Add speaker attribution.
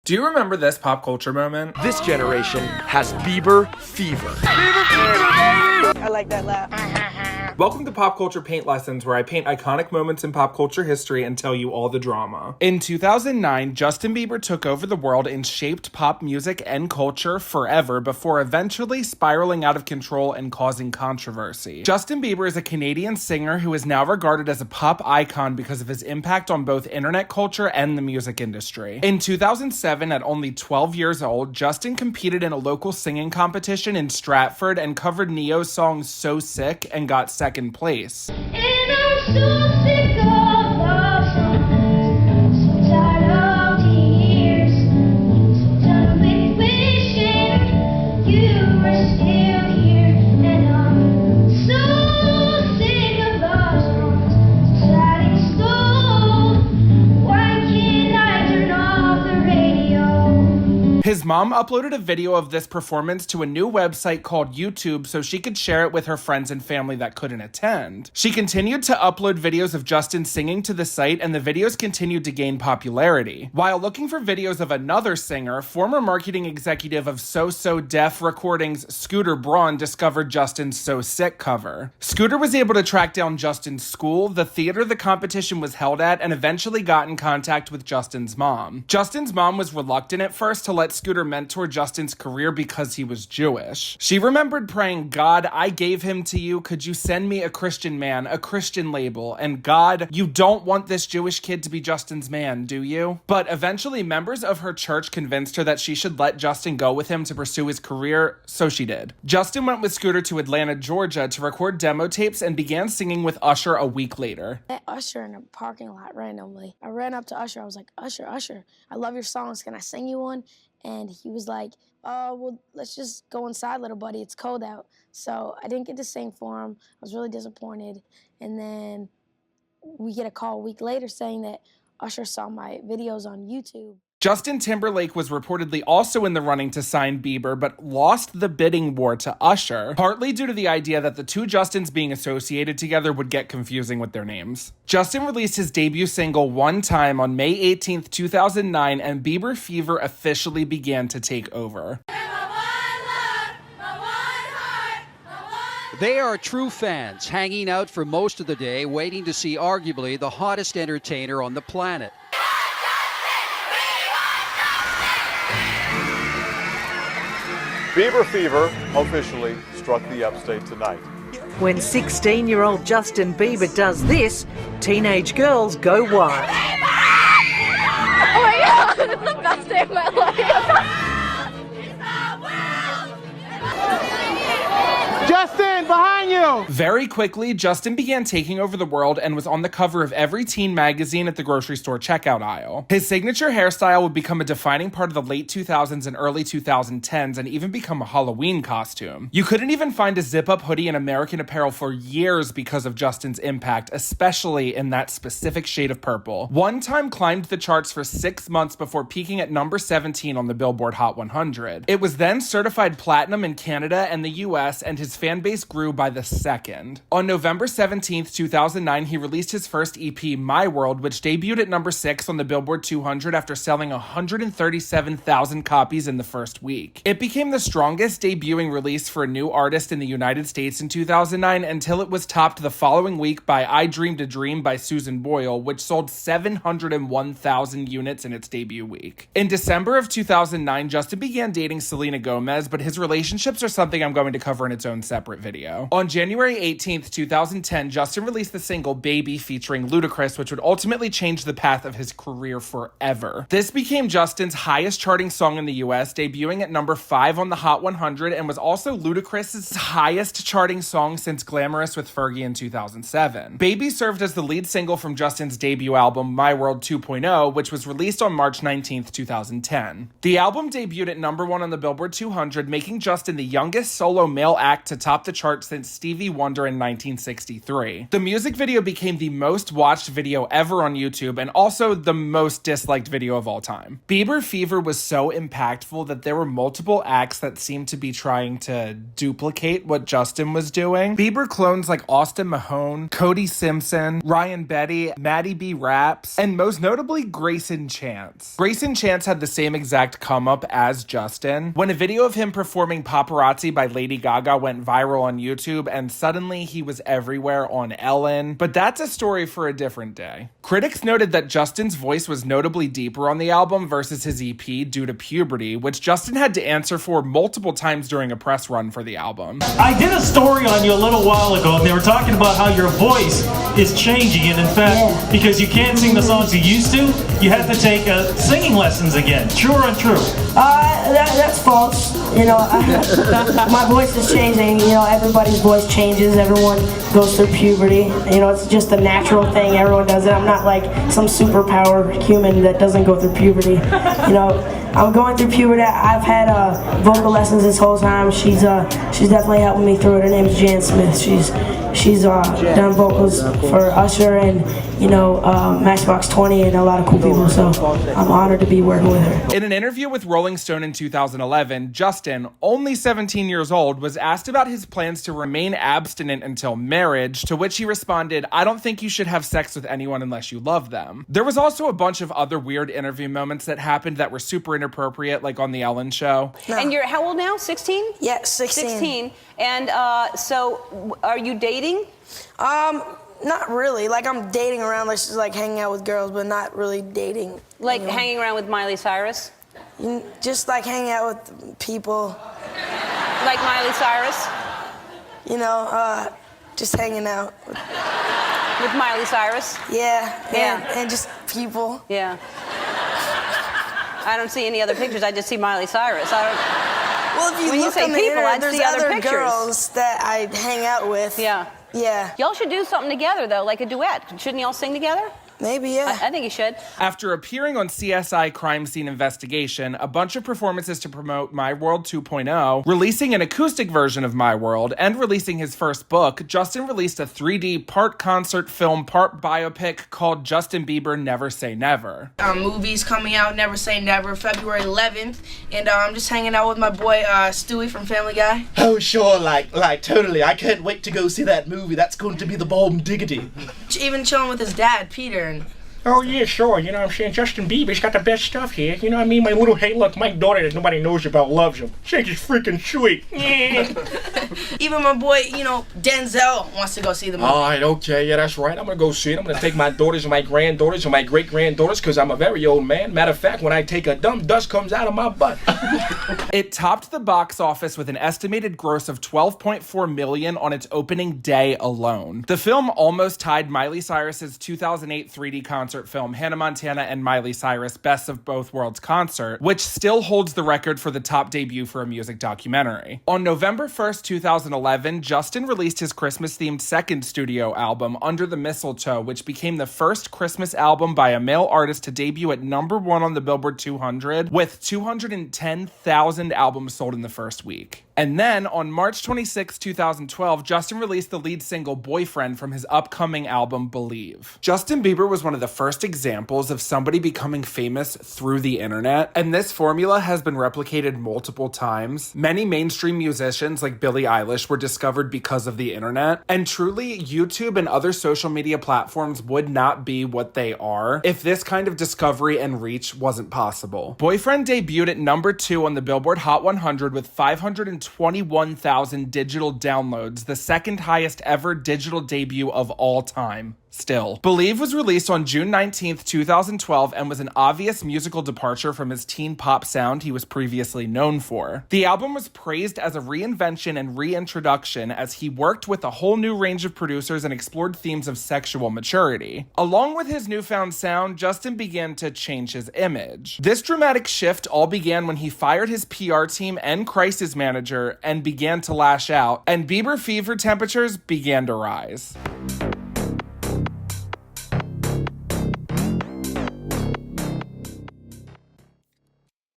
Speaker 1: Do you remember this pop culture moment?
Speaker 2: This generation has Bieber Fever. Bieber Fever, baby!
Speaker 3: I like that laugh.
Speaker 1: Welcome to Pop Culture Paint Lessons, where I paint iconic moments in pop culture history and tell you all the drama. In 2009, Justin Bieber took over the world and shaped pop music and culture forever before eventually spiraling out of control and causing controversy. Justin Bieber is a Canadian singer who is now regarded as a pop icon because of his impact on both internet culture and the music industry. In 2007, at only 12 years old, Justin competed in a local singing competition in Stratford and covered Neo's song So Sick and got second place.
Speaker 4: And I'm so sick of love songs, so tired of tears, so done with wishing you were still here. And I'm so sick of love songs, so tired and slow. Why can't I turn off the radio?
Speaker 1: His mom uploaded a video of this performance to a new website called YouTube so she could share it with her friends and family that couldn't attend. She continued to upload videos of Justin singing to the site, and the videos continued to gain popularity. While looking for videos of another singer, former marketing executive of So Def Recordings, Scooter Braun, discovered Justin's So Sick cover. Scooter was able to track down Justin's school, the theater the competition was held at, and eventually got in contact with Justin's mom. Justin's mom was reluctant at first to let Scooter mentor Justin's career because he was Jewish. She remembered praying, "God, I gave him to you. Could you send me a Christian man, a Christian label? And God, you don't want this Jewish kid to be Justin's man, do you?" But eventually, members of her church convinced her that she should let Justin go with him to pursue his career, so she did. Justin went with Scooter to Atlanta, Georgia to record demo tapes and began singing with Usher a week later.
Speaker 5: I met Usher in a parking lot randomly. I ran up to Usher. I was like, Usher, I love your songs. Can I sing you one? And he was like, well, let's just go inside, little buddy. It's cold out. So I didn't get to sing for him. I was really disappointed. And then we get a call a week later saying that Usher saw my videos on YouTube.
Speaker 1: Justin Timberlake was reportedly also in the running to sign Bieber, but lost the bidding war to Usher, partly due to the idea that the two Justins being associated together would get confusing with their names. Justin released his debut single One Time on May 18th, 2009, and Bieber Fever officially began to take over.
Speaker 6: They are true fans, hanging out for most of the day, waiting to see arguably the hottest entertainer on the planet.
Speaker 7: Bieber Fever officially struck the upstate tonight.
Speaker 3: When 16-year-old Justin Bieber does this, teenage girls go wild.
Speaker 5: Oh my God, it's the best day of my life.
Speaker 8: Justin, behind you!
Speaker 1: Very quickly, Justin began taking over the world and was on the cover of every teen magazine at the grocery store checkout aisle. His signature hairstyle would become a defining part of the late 2000s and early 2010s and even become a Halloween costume. You couldn't even find a zip-up hoodie in American Apparel for years because of Justin's impact, especially in that specific shade of purple. One Time climbed the charts for 6 months before peaking at number 17 on the Billboard Hot 100. It was then certified platinum in Canada and the US, and his fan base grew by the second. On November 17th, 2009, he released his first EP, My World, which debuted at number 6 on the Billboard 200 after selling 137,000 copies in the first week. It became the strongest debuting release for a new artist in the United States in 2009 until it was topped the following week by I Dreamed a Dream by Susan Boyle, which sold 701,000 units in its debut week. In December of 2009, Justin began dating Selena Gomez, but his relationships are something I'm going to cover in its own separate video. On January 18th, 2010, Justin released the single Baby featuring Ludacris, which would ultimately change the path of his career forever. This became Justin's highest charting song in the US, debuting at number 5 on the Hot 100, and was also Ludacris's highest charting song since Glamorous with Fergie in 2007. Baby served as the lead single from Justin's debut album My World 2.0, which was released on March 19th, 2010. The album debuted at number 1 on the Billboard 200, making Justin the youngest solo male act to top the chart since Stevie Stevie Wonder in 1963. The music video became the most watched video ever on YouTube and also the most disliked video of all time. Bieber Fever was so impactful that there were multiple acts that seemed to be trying to duplicate what Justin was doing. Bieber clones like Austin Mahone, Cody Simpson, Ryan Betty, Maddie B. Raps, and most notably Grayson Chance. Grayson Chance had the same exact come up as Justin when a video of him performing Paparazzi by Lady Gaga went viral on YouTube, and suddenly he was everywhere on Ellen. But that's a story for a different day. Critics noted that Justin's voice was notably deeper on the album versus his EP due to puberty, which Justin had to answer for multiple times during a press run for the album.
Speaker 9: I did a story on you a little while ago, and they were talking about how your voice is changing, and in fact, because you can't sing the songs you used to, you have to take singing lessons again. True or untrue?
Speaker 10: That's false. You know, my voice is changing. You know, everybody's voice changes. Everyone goes through puberty. You know, it's just a natural thing. Everyone does it. I'm not like some superpower human that doesn't go through puberty. You know, I'm going through puberty. I've had vocal lessons this whole time. She's definitely helping me through it. Her name's Jan Smith. She's done vocals for Usher and, you know, Matchbox 20 and a lot of cool people, so I'm honored to be working with her.
Speaker 1: In an interview with Rolling Stone in 2011, Justin, only 17 years old, was asked about his plans to remain abstinent until marriage, to which he responded, "I don't think you should have sex with anyone unless you love them." There was also a bunch of other weird interview moments that happened that were super inappropriate, like on The Ellen Show.
Speaker 11: No. And you're how old now? 16?
Speaker 10: Yeah, 16.
Speaker 11: 16. And so are you dating?
Speaker 10: Not really. Like, I'm dating around, like, just like hanging out with girls, but not really dating.
Speaker 11: Like hanging around with Miley Cyrus?
Speaker 10: Just like hanging out with people.
Speaker 11: Like Miley Cyrus?
Speaker 10: You know, just hanging out.
Speaker 11: With Miley Cyrus?
Speaker 10: Yeah. And just people.
Speaker 11: Yeah. I don't see any other pictures. I just see Miley Cyrus.
Speaker 10: Well, if
Speaker 11: when
Speaker 10: look
Speaker 11: you say
Speaker 10: on the
Speaker 11: people,
Speaker 10: internet,
Speaker 11: I'd
Speaker 10: there's
Speaker 11: see other
Speaker 10: other
Speaker 11: pictures.
Speaker 10: girls that I hang out with.
Speaker 11: Yeah.
Speaker 10: Yeah.
Speaker 11: Y'all should do something together, though, like a duet. Shouldn't y'all sing together?
Speaker 10: Maybe, yeah.
Speaker 11: I think you should.
Speaker 1: After appearing on CSI Crime Scene Investigation, a bunch of performances to promote My World 2.0, releasing an acoustic version of My World, and releasing his first book, Justin released a 3D part concert film, part biopic called Justin Bieber Never Say Never.
Speaker 10: Movies coming out, Never Say Never, February 11th, and I'm just hanging out with my boy Stewie from Family Guy.
Speaker 12: Oh, sure, like totally. I can't wait to go see that movie. That's going to be the bomb diggity.
Speaker 10: Even chilling with his dad, Peter.
Speaker 8: Oh, yeah, sure. You know what I'm saying? Justin Bieber's got the best stuff here. You know what I mean? My little, hey, look, my daughter that nobody knows about loves him. She's freaking sweet.
Speaker 10: Even my boy, you know, Denzel wants to go see the movie.
Speaker 8: All right, okay, yeah, that's right. I'm going to go see it. I'm going to take my daughters and my granddaughters and my great-granddaughters because I'm a very old man. Matter of fact, when I take a dump, dust comes out of my butt.
Speaker 1: It topped the box office with an estimated gross of $12.4 million on its opening day alone. The film almost tied Miley Cyrus's 2008 3D concert film Hannah Montana and Miley Cyrus Best of Both Worlds concert, which still holds the record for the top debut for a music documentary. On November 1st, 2011, Justin released his Christmas-themed second studio album, Under the Mistletoe, which became the first Christmas album by a male artist to debut at #1 on the Billboard 200, with 210,000 albums sold in the first week. And then, on March 26, 2012, Justin released the lead single Boyfriend from his upcoming album Believe. Justin Bieber was one of the first examples of somebody becoming famous through the internet, and this formula has been replicated multiple times. Many mainstream musicians like Billie Eilish were discovered because of the internet, and truly, YouTube and other social media platforms would not be what they are if this kind of discovery and reach wasn't possible. Boyfriend debuted at #2 on the Billboard Hot 100 with 521,000 digital downloads, the second highest ever digital debut of all time. Still. Believe was released on June 19th, 2012, and was an obvious musical departure from his teen pop sound he was previously known for. The album was praised as a reinvention and reintroduction as he worked with a whole new range of producers and explored themes of sexual maturity. Along with his newfound sound, Justin began to change his image. This dramatic shift all began when he fired his PR team and crisis manager and began to lash out, and Bieber Fever temperatures began to rise.